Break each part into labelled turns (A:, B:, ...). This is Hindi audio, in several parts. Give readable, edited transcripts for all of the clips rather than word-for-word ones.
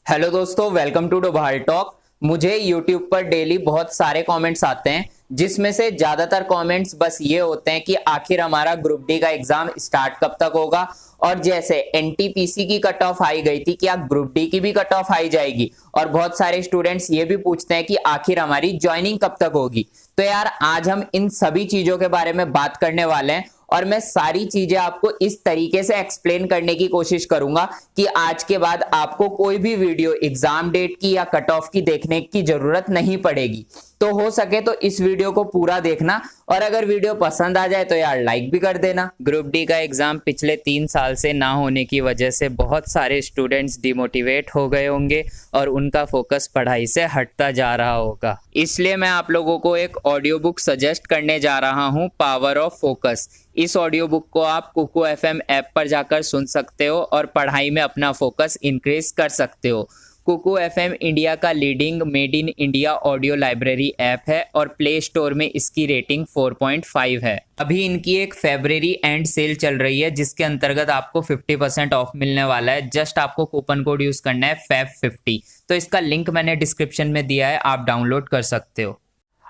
A: हेलो दोस्तों, वेलकम टू डोभाल टॉक। मुझे यूट्यूब पर डेली बहुत सारे कमेंट्स आते हैं, जिसमें से ज्यादातर कमेंट्स बस ये होते हैं कि आखिर हमारा ग्रुप डी का एग्जाम स्टार्ट कब तक होगा। और जैसे एनटीपीसी की कट ऑफ आई गई थी, क्या ग्रुप डी की भी कट ऑफ आई जाएगी। और बहुत सारे स्टूडेंट्स ये भी पूछते हैं कि आखिर हमारी ज्वाइनिंग कब तक होगी। तो यार आज हम इन सभी चीजों के बारे में बात करने वाले हैं और मैं सारी चीजें आपको इस तरीके से एक्सप्लेन करने की कोशिश करूंगा कि आज के बाद आपको कोई भी वीडियो एग्जाम डेट की या कट ऑफ की देखने की जरूरत नहीं पड़ेगी। तो हो सके तो इस वीडियो को पूरा देखना और अगर वीडियो पसंद आ जाए तो यार लाइक भी कर देना। ग्रुप डी का एग्जाम पिछले 3 साल से ना होने की वजह से बहुत सारे स्टूडेंट्स डिमोटिवेट हो गए होंगे और उनका फोकस पढ़ाई से हटता जा रहा होगा। इसलिए मैं आप लोगों को एक ऑडियो बुक सजेस्ट करने जा रहा हूँ, पावर ऑफ फोकस। इस ऑडियो बुक को आप कुकू एफएम ऐप पर जाकर सुन सकते हो और पढ़ाई में अपना फोकस इंक्रीज कर सकते हो। कुकू एफएम इंडिया का leading made in India audio library app है और प्ले स्टोर में इसकी रेटिंग 4.5 है। अभी इनकी एक फरवरी एंड सेल चल रही है जिसके अंतर्गत आपको 50% ऑफ मिलने वाला है। जस्ट आपको कूपन कोड यूज करना है FAB50। तो इसका लिंक मैंने डिस्क्रिप्शन में दिया है, आप डाउनलोड कर सकते हो।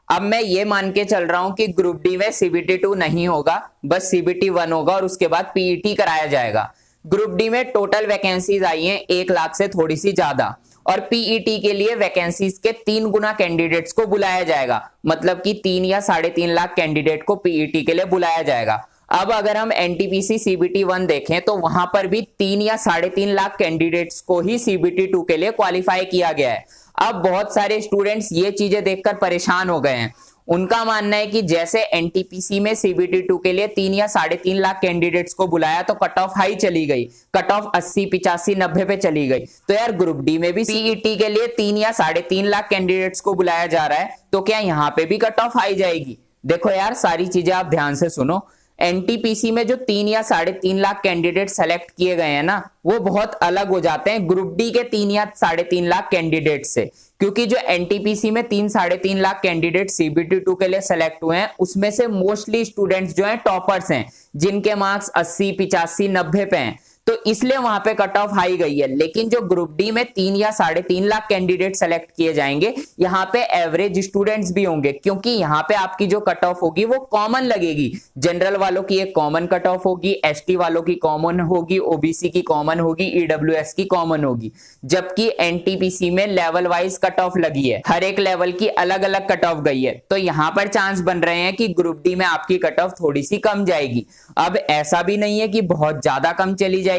A: अब मैं ये मान के चल रहा हूं कि ग्रुप डी में CBT2 नहीं होगा, बस CBT1 होगा और उसके बाद PET कराया जाएगा। ग्रुप डी में टोटल वैकेंसीज आई हैं 1 लाख से थोड़ी सी ज्यादा और PET के लिए वैकेंसीज के 3 गुना कैंडिडेट्स को बुलाया जाएगा, मतलब कि 3 या 3.5 लाख कैंडिडेट को PET के लिए बुलाया जाएगा। अब अगर हम NTPC CBT1 देखें तो वहां पर भी 3 या 3.5 लाख कैंडिडेट्स को ही CBT2 के लिए क्वालिफाई किया गया है। अब बहुत सारे स्टूडेंट्स ये चीजें देखकर परेशान हो गए हैं। उनका मानना है कि जैसे एनटीपीसी में CBT2 के लिए 3 या 3.5 लाख कैंडिडेट्स को बुलाया तो कट ऑफ हाई चली गई, कट ऑफ 80, 85, 90 पे चली गई। तो यार ग्रुप डी में भी PET के लिए 3 या 3.5 लाख कैंडिडेट्स को बुलाया जा रहा है, तो क्या यहाँ पे भी कट ऑफ हाई जाएगी? देखो यार सारी चीजें आप ध्यान से सुनो। एनटीपीसी में जो 3 या 3.5 लाख कैंडिडेट सेलेक्ट किए गए हैं ना, वो बहुत अलग हो जाते हैं ग्रुप डी के 3 या 3.5 लाख कैंडिडेट से। क्योंकि जो एनटीपीसी में 3-3.5 लाख कैंडिडेट CBT2 के लिए सेलेक्ट हुए हैं, उसमें से मोस्टली स्टूडेंट्स जो हैं टॉपर्स हैं, जिनके मार्क्स 80, 85, 90 पे हैं, तो इसलिए वहां पे कट ऑफ हाई गई है। लेकिन जो ग्रुप डी में 3 या 3.5 लाख कैंडिडेट सेलेक्ट किए जाएंगे, यहाँ पे एवरेज स्टूडेंट्स भी होंगे, क्योंकि यहाँ पे आपकी जो कट ऑफ होगी वो कॉमन लगेगी। जनरल वालों की एक कॉमन कट ऑफ होगी, ST वालों की कॉमन होगी, OBC की कॉमन होगी, EWS की कॉमन होगी। जबकि एनटीपीसी में लेवल वाइज कट ऑफ लगी है, हर एक लेवल की अलग अलग कट ऑफ गई है। तो यहाँ पर चांस बन रहे हैं कि ग्रुप डी में आपकी कट ऑफ थोड़ी सी कम जाएगी। अब ऐसा भी नहीं है कि बहुत ज्यादा कम चली जाएगी,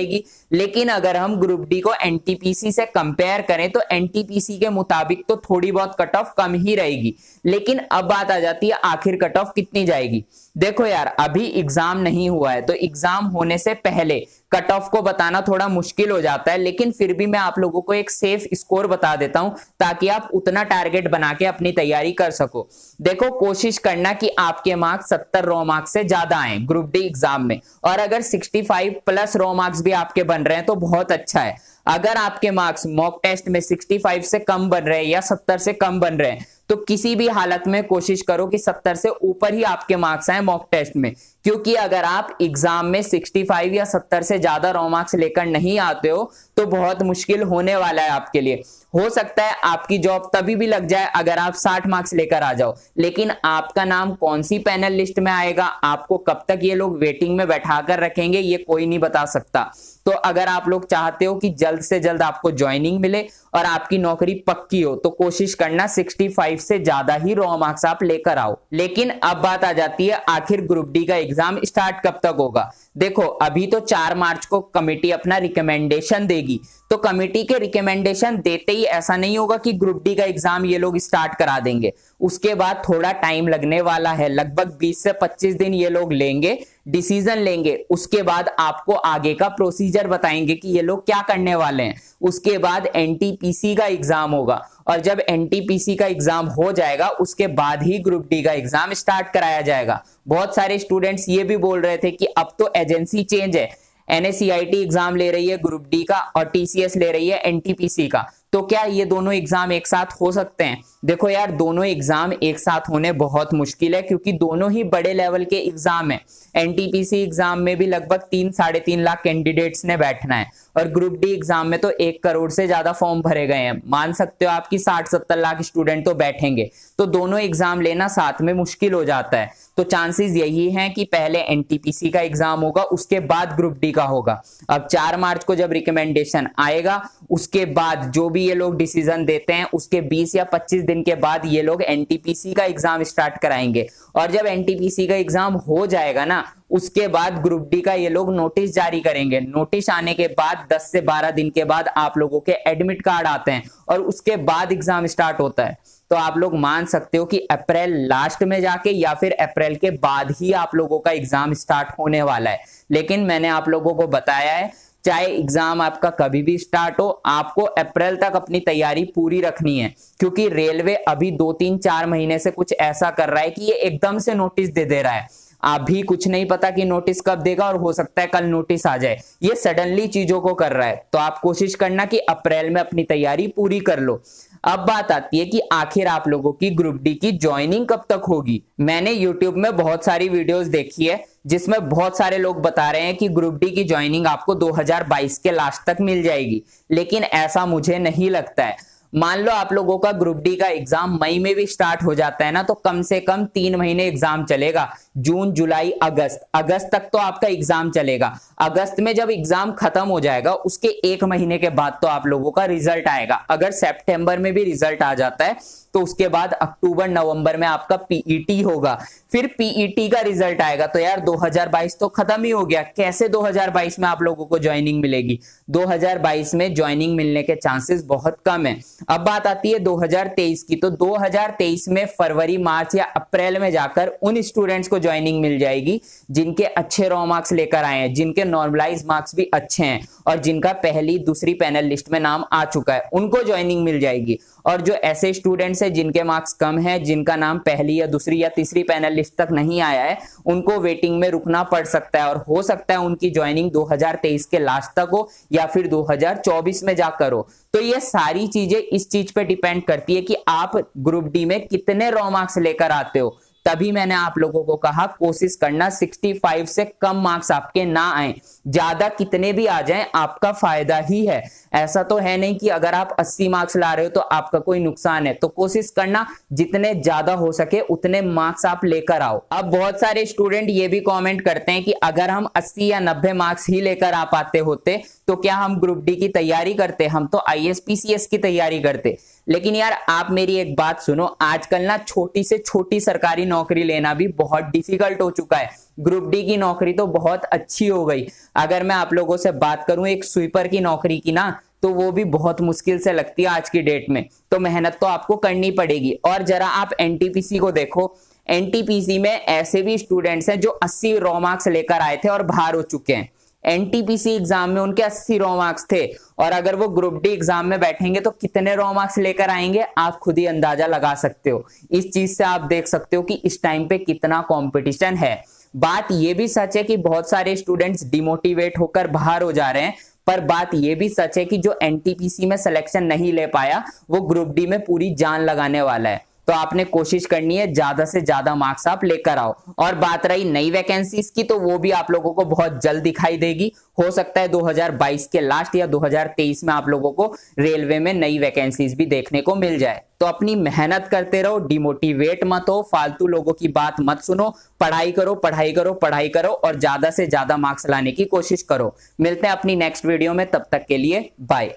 A: लेकिन अगर हम ग्रुप डी को एनटीपीसी से कंपेयर करें तो एनटीपीसी के मुताबिक तो थोड़ी बहुत कट ऑफ कम ही रहेगी। लेकिन अब बात आ जाती है आखिर कट ऑफ कितनी जाएगी। देखो यार अभी एग्जाम नहीं हुआ है, तो एग्जाम होने से पहले कट ऑफ को बताना थोड़ा मुश्किल हो जाता है, लेकिन फिर भी मैं आप लोगों को एक सेफ स्कोर बता देता हूं ताकि आप उतना टारगेट बना के अपनी तैयारी कर सको। देखो कोशिश करना कि आपके मार्क्स 70 रॉ मार्क्स से ज्यादा आए ग्रुप डी एग्जाम में, और अगर 65 प्लस रॉ मार्क्स भी आपके बन रहे हैं तो बहुत अच्छा है। अगर आपके मार्क्स मॉक टेस्ट में 65 से कम बन रहे हैं या 70 से कम बन रहे हैं, तो किसी भी हालत में कोशिश करो कि 70 से ऊपर ही आपके मार्क्स आए मॉक टेस्ट में। क्योंकि अगर आप एग्जाम में 65 या 70 से ज्यादा रॉ मार्क्स लेकर नहीं आते हो तो बहुत मुश्किल होने वाला है आपके लिए। हो सकता है आपकी जॉब तभी भी लग जाए अगर आप 60 मार्क्स लेकर आ जाओ, लेकिन आपका नाम कौन सी पैनल लिस्ट में आएगा, आपको कब तक ये लोग वेटिंग में बैठा कर रखेंगे, ये कोई नहीं बता सकता। तो अगर आप लोग चाहते हो कि जल्द से जल्द आपको ज्वाइनिंग मिले और आपकी नौकरी पक्की हो, तो कोशिश करना 65 से ज्यादा ही रॉ मार्क्स आप लेकर आओ। लेकिन अब बात आ जाती है आखिर ग्रुप डी का एग्जाम स्टार्ट कब तक होगा। देखो अभी तो 4 मार्च को कमेटी अपना रिकमेंडेशन देगी, तो कमेटी के रिकमेंडेशन देते ही ऐसा नहीं होगा कि ग्रुप डी का एग्जाम ये लोग स्टार्ट करा देंगे। उसके बाद थोड़ा टाइम लगने वाला है, लगभग 20 से 25 दिन ये लोग लेंगे, डिसीजन लेंगे। उसके बाद आपको आगे का प्रोसीजर बताएंगे कि ये लोग क्या करने वाले हैं। उसके बाद एनटीपीसी का एग्जाम होगा और जब एनटीपीसी का एग्जाम हो जाएगा उसके बाद ही ग्रुप डी का एग्जाम स्टार्ट कराया जाएगा। बहुत सारे स्टूडेंट्स ये भी बोल रहे थे कि अब तो एजेंसी चेंज है, NSCIT एग्जाम ले रही है ग्रुप डी का और TCS ले रही है NTPC का, तो क्या ये दोनों एग्जाम एक साथ हो सकते हैं? देखो यार दोनों एग्जाम एक साथ होने बहुत मुश्किल है, क्योंकि दोनों ही बड़े लेवल के एग्जाम है। एनटीपीसी एग्जाम में भी लगभग 3-3.5 लाख कैंडिडेट्स ने बैठना है और ग्रुप डी एग्जाम में तो 1 करोड़ से ज्यादा फॉर्म भरे गए हैं। मान सकते हो आपकी 60-70 लाख स्टूडेंट तो बैठेंगे, तो दोनों एग्जाम लेना साथ में मुश्किल हो जाता है। तो चांसेस यही हैं कि पहले एनटीपीसी का एग्जाम होगा, उसके बाद ग्रुप डी का होगा। अब 4 मार्च को जब रिकमेंडेशन आएगा, उसके बाद जो भी ये लोग डिसीजन देते हैं, उसके 20 या 25 दिन के बाद ये लोग एनटीपीसी का एग्जाम स्टार्ट कराएंगे। और जब एनटीपीसी का एग्जाम हो जाएगा ना, उसके बाद ग्रुप डी का ये लोग नोटिस जारी करेंगे। नोटिस आने के बाद 10 से 12 दिन के बाद आप लोगों के एडमिट कार्ड आते हैं और उसके बाद एग्जाम स्टार्ट होता है। तो आप लोग मान सकते हो कि अप्रैल लास्ट में जाके या फिर अप्रैल के बाद ही आप लोगों का एग्जाम स्टार्ट होने वाला है। लेकिन मैंने आप लोगों को बताया है, चाहे एग्जाम आपका कभी भी स्टार्ट हो, आपको अप्रैल तक अपनी तैयारी पूरी रखनी है। क्योंकि रेलवे अभी 2-3-4 महीने से कुछ ऐसा कर रहा है कि ये एकदम से नोटिस दे रहा है। अभी कुछ नहीं पता कि नोटिस कब देगा और हो सकता है कल नोटिस आ जाए। ये सडनली चीजों को कर रहा है। तो आप कोशिश करना कि अप्रैल में अपनी तैयारी पूरी कर लो। अब बात आती है कि आखिर आप लोगों की ग्रुप डी की ज्वाइनिंग कब तक होगी। मैंने YouTube में बहुत सारी वीडियोस देखी है जिसमें बहुत सारे लोग बता रहे हैं कि ग्रुप डी की ज्वाइनिंग आपको 2022 के लास्ट तक मिल जाएगी, लेकिन ऐसा मुझे नहीं लगता है। मान लो आप लोगों का ग्रुप डी का एग्जाम मई में भी स्टार्ट हो जाता है ना, तो कम से कम 3 महीने एग्जाम चलेगा। जून, जुलाई, अगस्त तक तो आपका एग्जाम चलेगा। अगस्त में जब एग्जाम खत्म हो जाएगा, उसके 1 महीने के बाद तो आप लोगों का रिजल्ट आएगा। अगर सितंबर में भी रिजल्ट आ जाता है तो उसके बाद अक्टूबर नवंबर में आपका पीईटी होगा। फिर पीईटी का रिजल्ट आएगा तो यार 2022 तो खत्म ही हो गया। कैसे 2022 में आप लोगों को ज्वाइनिंग मिलेगी? 2022 में ज्वाइनिंग मिलने के चांसेस बहुत कम है। अब बात आती है 2023 की, तो 2023 में फरवरी, मार्च या अप्रैल में जाकर उन स्टूडेंट्स को ज्वाइनिंग मिल जाएगी जिनके अच्छे रॉ मार्क्स लेकर आए हैं, जिनके नॉर्मलाइज मार्क्स भी अच्छे हैं और जिनका पहली दूसरी पैनल लिस्ट में नाम आ चुका है, उनको ज्वाइनिंग मिल जाएगी। और जो ऐसे स्टूडेंट्स हैं जिनके मार्क्स कम है, जिनका नाम पहली या दूसरी या तीसरी पैनल लिस्ट तक नहीं आया है, उनको वेटिंग में रुकना पड़ सकता है और हो सकता है उनकी ज्वाइनिंग 2023 के लास्ट तक हो या फिर 2024 में जाकर हो। तो ये सारी चीजें इस चीज पे डिपेंड करती है कि आप ग्रुप डी में कितने रॉ मार्क्स लेकर आते हो। तभी मैंने आप लोगों को कहा कोशिश करना 65 से कम मार्क्स आपके ना आए। ज्यादा कितने भी आ जाएं आपका फायदा ही है। ऐसा तो है नहीं कि अगर आप 80 मार्क्स ला रहे हो तो आपका कोई नुकसान है। तो कोशिश करना जितने ज्यादा हो सके उतने मार्क्स आप लेकर आओ। अब बहुत सारे स्टूडेंट ये भी कमेंट करते हैं कि अगर हम 80 या 90 मार्क्स ही लेकर आ पाते होते तो क्या हम ग्रुप डी की तैयारी करते? हम तो आईएसपीसीएस की तैयारी करते। लेकिन यार आप मेरी एक बात सुनो, आजकल ना छोटी से छोटी सरकारी नौकरी लेना भी बहुत डिफिकल्ट हो चुका है। ग्रुप डी की नौकरी तो बहुत अच्छी हो गई। अगर मैं आप लोगों से बात करूं एक स्वीपर की नौकरी की ना, तो वो भी बहुत मुश्किल से लगती है आज की डेट में। तो मेहनत तो आपको करनी पड़ेगी। और जरा आप एनटीपीसी को देखो, एनटीपीसी में ऐसे भी स्टूडेंट्स हैं जो 80 रॉ मार्क्स लेकर आए थे और बाहर हो चुके हैं। एनटीपीसी एग्जाम में उनके 80 रॉ मार्क्स थे और अगर वो ग्रुप डी एग्जाम में बैठेंगे तो कितने रॉ मार्क्स लेकर आएंगे आप खुद ही अंदाजा लगा सकते हो। इस चीज से आप देख सकते हो कि इस टाइम पे कितना कंपटीशन है। बात ये भी सच है कि बहुत सारे स्टूडेंट्स डिमोटिवेट होकर बाहर हो जा रहे हैं, पर बात ये भी सच है कि जो एनटीपीसी में सिलेक्शन नहीं ले पाया वो ग्रुप डी में पूरी जान लगाने वाला है। तो आपने कोशिश करनी है ज्यादा से ज्यादा मार्क्स आप लेकर आओ। और बात रही नई वैकेंसीज की, तो वो भी आप लोगों को बहुत जल्द दिखाई देगी। हो सकता है 2022 के लास्ट या 2023 में आप लोगों को रेलवे में नई वैकेंसीज भी देखने को मिल जाए। तो अपनी मेहनत करते रहो, डिमोटिवेट मत हो, फालतू लोगों की बात मत सुनो, पढ़ाई करो पढ़ाई करो पढ़ाई करो और ज्यादा से ज्यादा मार्क्स लाने की कोशिश करो। मिलते हैं अपनी नेक्स्ट वीडियो में, तब तक के लिए बाय।